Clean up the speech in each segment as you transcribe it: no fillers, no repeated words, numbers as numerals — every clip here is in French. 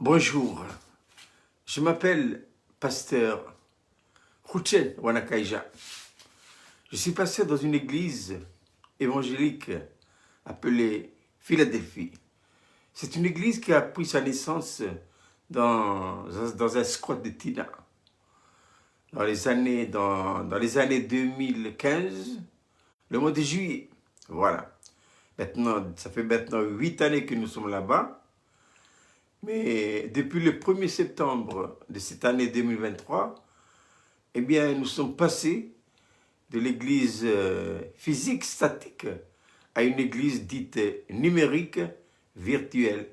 Bonjour, je m'appelle pasteur Ruchen Wanakaija. Je suis pasteur dans une église évangélique appelée Philadelphie. C'est une église qui a pris sa naissance dans un squat de Tina. Dans les années 2015, le mois de juillet. Voilà. Maintenant, ça fait maintenant 8 années que nous sommes là-bas. Mais depuis le 1er septembre de cette année 2023, eh bien, nous sommes passés de l'église physique, statique, à une église dite numérique, virtuelle,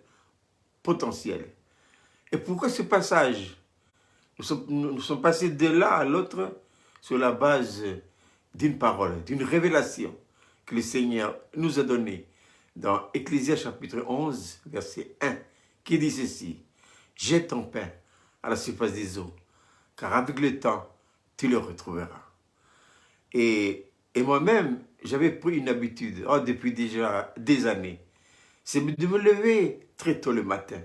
potentielle. Et pourquoi ce passage? Nous sommes passés de l'un à l'autre sur la base d'une parole, d'une révélation que le Seigneur nous a donnée dans Ecclésias chapitre 11, verset 1, qui dit ceci: jette ton pain à la surface des eaux, car avec le temps, tu le retrouveras. Et moi-même, j'avais pris une habitude, depuis déjà des années, c'est de me lever très tôt le matin,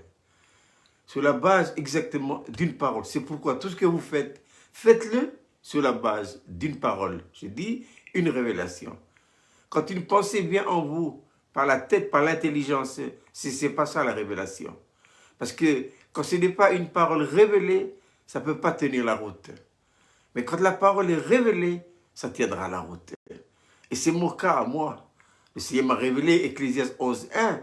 sur la base exactement d'une parole. C'est pourquoi tout ce que vous faites, faites-le sur la base d'une parole. Je dis une révélation. Quand une pensée vient en vous, par la tête, par l'intelligence, c'est pas ça la révélation. Parce que quand ce n'est pas une parole révélée, ça ne peut pas tenir la route. Mais quand la parole est révélée, ça tiendra la route. Et c'est mon cas à moi. Le Seigneur m'a révélé Ecclésias 11.1.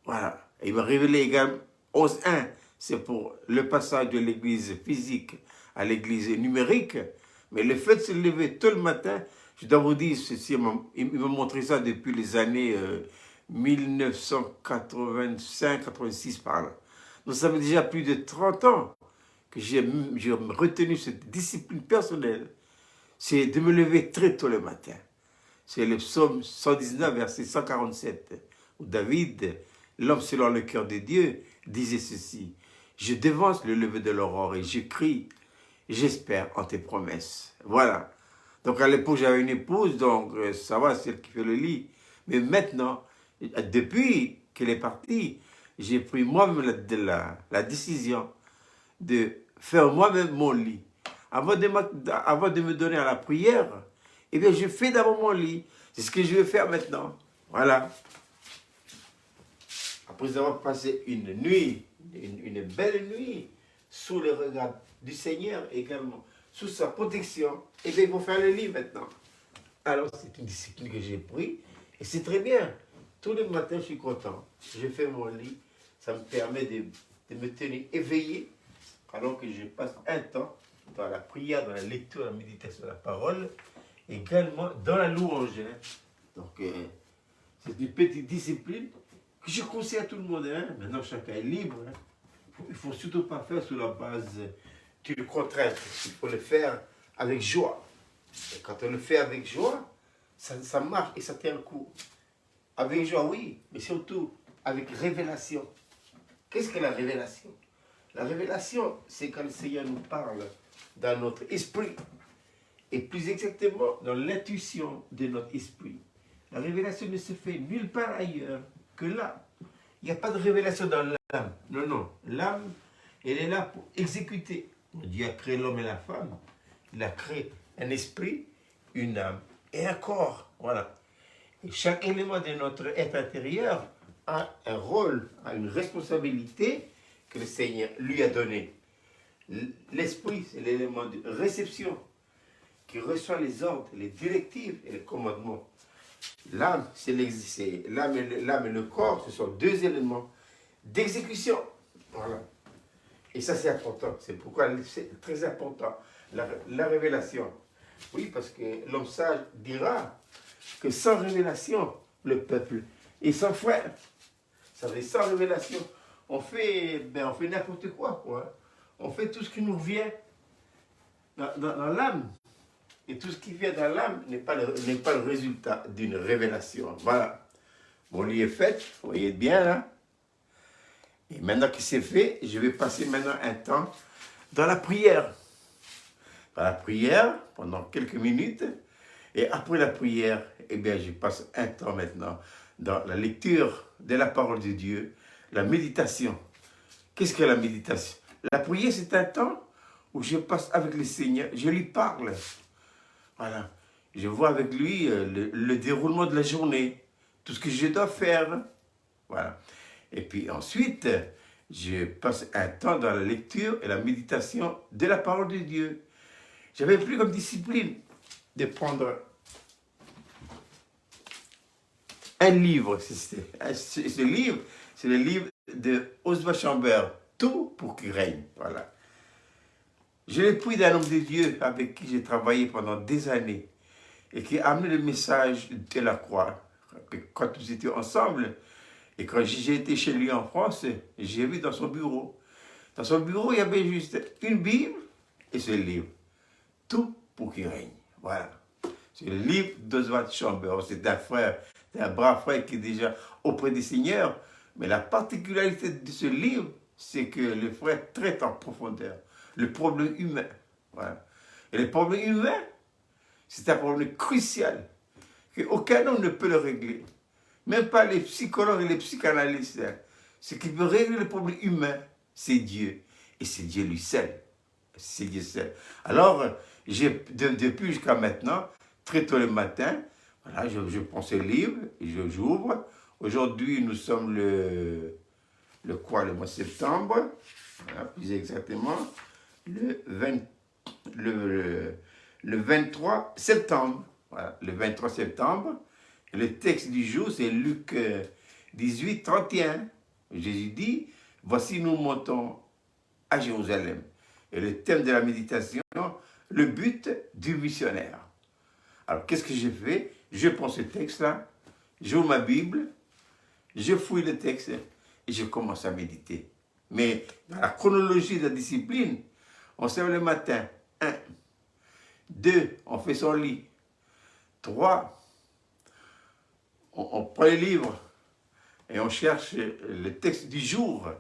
Voilà. Et il m'a révélé également 11.1. C'est pour le passage de l'église physique à l'église numérique. Mais le fait de se lever tôt le matin, je dois vous dire ceci, il m'a montré ça depuis les années 1985-86 par là. Donc ça fait déjà plus de 30 ans que j'ai retenu cette discipline personnelle, c'est de me lever très tôt le matin. C'est le psaume 119, verset 147, où David, l'homme selon le cœur de Dieu, disait ceci: je devance le lever de l'aurore et je crie, j'espère en tes promesses. Voilà. Donc à l'époque, j'avais une épouse, donc ça va, c'est elle qui fait le lit. Mais maintenant, depuis qu'elle est partie, j'ai pris moi-même la décision de faire moi-même mon lit. Avant de me donner à la prière, eh bien, je fais d'abord mon lit. C'est ce que je vais faire maintenant. Voilà. Après avoir passé une nuit, une belle nuit, sous le regard du Seigneur également, sous sa protection, eh bien, il faut faire le lit maintenant. Alors, c'est une discipline que j'ai prise, et c'est très bien. Tous les matins, je suis content. Je fais mon lit. Ça me permet de me tenir éveillé, alors que je passe un temps dans la prière, dans la lecture, la méditation de la parole, également dans la louange. Donc, c'est une petite discipline que je conseille à tout le monde. Maintenant, chacun est libre. Il ne faut surtout pas faire sur la base d'une contrainte. Il faut le faire avec joie. Et quand on le fait avec joie, ça marche et ça tient le coup. Avec joie, oui, mais surtout avec révélation. Qu'est-ce que la révélation? La révélation, c'est quand le Seigneur nous parle dans notre esprit, et plus exactement dans l'intuition de notre esprit. La révélation ne se fait nulle part ailleurs que là. Il n'y a pas de révélation dans l'âme. Non, non. L'âme, elle est là pour exécuter. Dieu a créé l'homme et la femme. Il a créé un esprit, une âme et un corps. Voilà. Et chaque élément de notre être intérieur a un rôle, a une responsabilité que le Seigneur lui a donné. L'esprit, c'est l'élément de réception qui reçoit les ordres, les directives et les commandements. L'âme, l'âme et le corps, ce sont deux éléments d'exécution. Voilà. Et ça, c'est important. C'est pourquoi c'est très important, la révélation. Oui, parce que l'homme sage dira que sans révélation, le peuple est sans frère. Ça veut dire sans révélation, on fait n'importe quoi, quoi. On fait tout ce qui nous vient dans l'âme. Et tout ce qui vient dans l'âme n'est pas le résultat d'une révélation. Voilà. Mon lit est fait, vous voyez bien là. Et maintenant que c'est fait, je vais passer maintenant un temps dans la prière. Dans la prière, pendant quelques minutes. Et après la prière, eh bien, je passe un temps maintenant dans la lecture de la parole de Dieu, la méditation. Qu'est-ce que la méditation? La prière, c'est un temps où je passe avec le Seigneur, je lui parle. Voilà. Je vois avec lui le déroulement de la journée, tout ce que je dois faire. Voilà. Et puis ensuite, je passe un temps dans la lecture et la méditation de la parole de Dieu. J'avais pris comme discipline de prendre un livre. Ce livre, c'est le livre de Oswald Chambers, Tout pour qu'il règne. Voilà. Je l'ai pris d'un homme de Dieu avec qui j'ai travaillé pendant des années et qui a amené le message de la croix. Quand nous étions ensemble, et quand j'ai été chez lui en France, j'ai vu dans son bureau. Dans son bureau, il y avait juste une Bible et ce livre. Tout pour qu'il règne. Voilà. C'est le livre d'Oswald Chambers. C'est un frère, c'est un brave frère qui est déjà auprès du Seigneur. Mais la particularité de ce livre, c'est que le frère traite en profondeur le problème humain. Voilà. Et le problème humain, c'est un problème crucial, qu'aucun homme ne peut le régler. Même pas les psychologues et les psychanalystes. Ce qui peut régler le problème humain, c'est Dieu. Et c'est Dieu lui seul. C'est Dieu seul. Alors, depuis jusqu'à maintenant, très tôt le matin, voilà, je prends ce livre et j'ouvre. Aujourd'hui, nous sommes le mois de septembre, voilà, plus exactement, le 23 septembre. Voilà, le 23 septembre. Et le texte du jour, c'est Luc 18, 31. Jésus dit, voici nous montons à Jérusalem. Et le thème de la méditation, le but du missionnaire. Alors, qu'est-ce que j'ai fait? Je prends ce texte-là, j'ouvre ma Bible, je fouille le texte et je commence à méditer. Mais dans la chronologie de la discipline, on se lève le matin. 1, 2, on fait son lit. 3, on prend les livres et on cherche le texte du jour.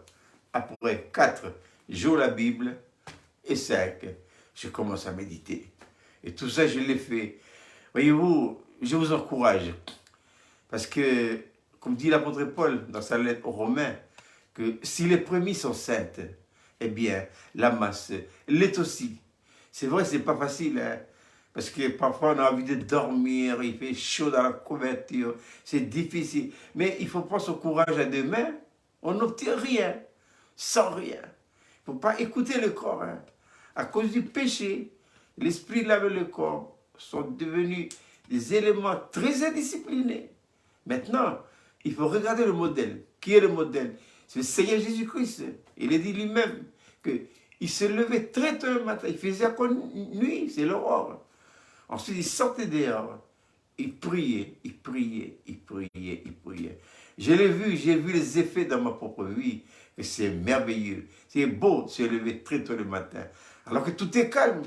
Après 4, j'ouvre la Bible. Et 5, je commence à méditer. Et tout ça, je l'ai fait. Voyez-vous, je vous encourage. Parce que, comme dit l'apôtre Paul dans sa lettre aux Romains, que si les prémices sont saintes, eh bien, la masse l'est aussi. C'est vrai, c'est pas facile, hein? Parce que parfois on a envie de dormir, il fait chaud dans la couverture, c'est difficile. Mais il faut prendre son courage à deux mains, on n'obtient rien, sans rien. Il ne faut pas écouter le corps. Hein. À cause du péché, l'esprit, l'âme et le corps sont devenus des éléments très indisciplinés. Maintenant, il faut regarder le modèle. Qui est le modèle? C'est le Seigneur Jésus-Christ. Il a dit lui-même qu'il se levait très tôt le matin, il faisait encore nuit, c'est l'aurore. Ensuite, il sortait dehors, il priait, il priait, il priait, il priait. Je l'ai vu, j'ai vu les effets dans ma propre vie, que c'est merveilleux. C'est beau de se lever très tôt le matin, alors que tout est calme.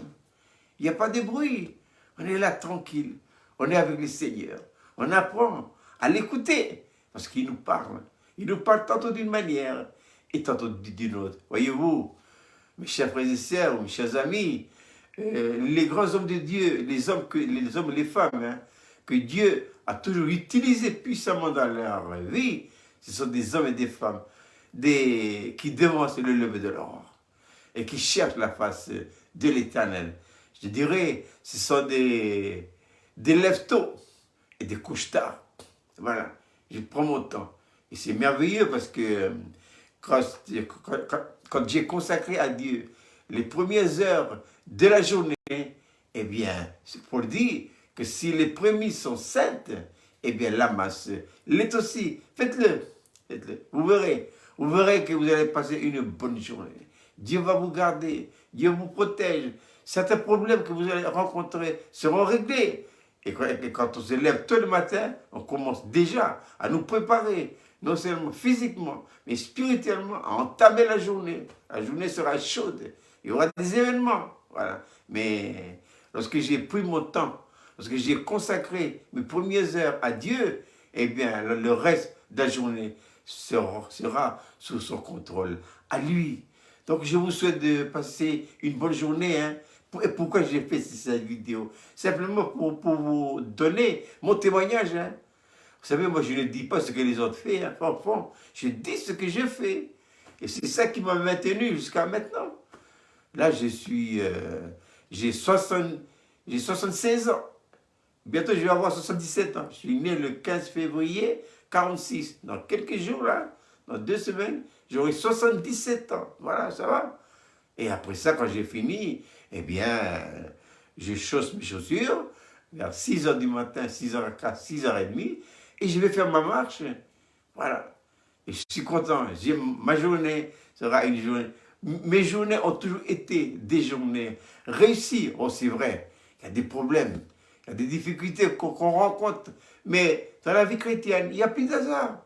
Il n'y a pas de bruit. On est là tranquille, on est avec le Seigneur. On apprend à l'écouter, parce qu'il nous parle. Il nous parle tantôt d'une manière et tantôt d'une autre. Voyez-vous, mes chers frères et sœurs, mes chers amis, les grands hommes de Dieu, les hommes et les femmes, hein, que Dieu a toujours utilisés puissamment dans leur vie, ce sont des hommes et des femmes qui devancent le lever de l'aurore et qui cherchent la face de l'Éternel. Je dirais, ce sont des lève-tôt et des couches-tard. Voilà, je prends mon temps. Et c'est merveilleux parce que quand j'ai consacré à Dieu les premières heures de la journée, eh bien, c'est pour dire que si les prémices sont saintes, eh bien, la masse l'est aussi. Faites-le, faites-le. Vous verrez que vous allez passer une bonne journée. Dieu va vous garder, Dieu vous protège. Certains problèmes que vous allez rencontrer seront réglés. Et quand on se lève tôt le matin, on commence déjà à nous préparer, non seulement physiquement, mais spirituellement, à entamer la journée. La journée sera chaude. Il y aura des événements. Voilà. Mais lorsque j'ai pris mon temps, lorsque j'ai consacré mes premières heures à Dieu, eh bien, le reste de la journée sera sous son contrôle, à lui. Donc, je vous souhaite de passer une bonne journée. Hein. Et pourquoi j'ai fait cette vidéo? Simplement pour vous donner mon témoignage. Hein. Vous savez, moi, je ne dis pas ce que les autres font. Hein. Enfin, je dis ce que je fais. Et c'est ça qui m'a maintenu jusqu'à maintenant. Là, j'ai 76 ans. Bientôt, je vais avoir 77 ans. Je suis né le 15 février 46. Dans quelques jours, là, dans 2 semaines, j'aurai 77 ans. Voilà, ça va. Et après ça, quand j'ai fini, eh bien, je chausse mes chaussures vers 6 h du matin, 6h15, 6h30, et je vais faire ma marche. Voilà. Et je suis content. Ma journée sera une journée. Mes journées ont toujours été des journées réussies. Oh, c'est vrai. Il y a des problèmes. Il y a des difficultés qu'on rencontre. Mais dans la vie chrétienne, il n'y a plus d'hasard.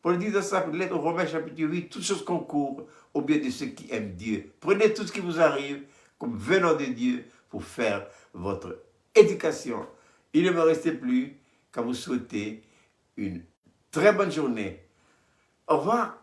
Paul dit dans sa lettre aux Romains chapitre 8, toutes choses concourent au bien de ceux qui aiment Dieu. Prenez tout ce qui vous arrive comme venant de Dieu pour faire votre éducation. Il ne me restait plus qu'à vous souhaiter une très bonne journée. Au revoir.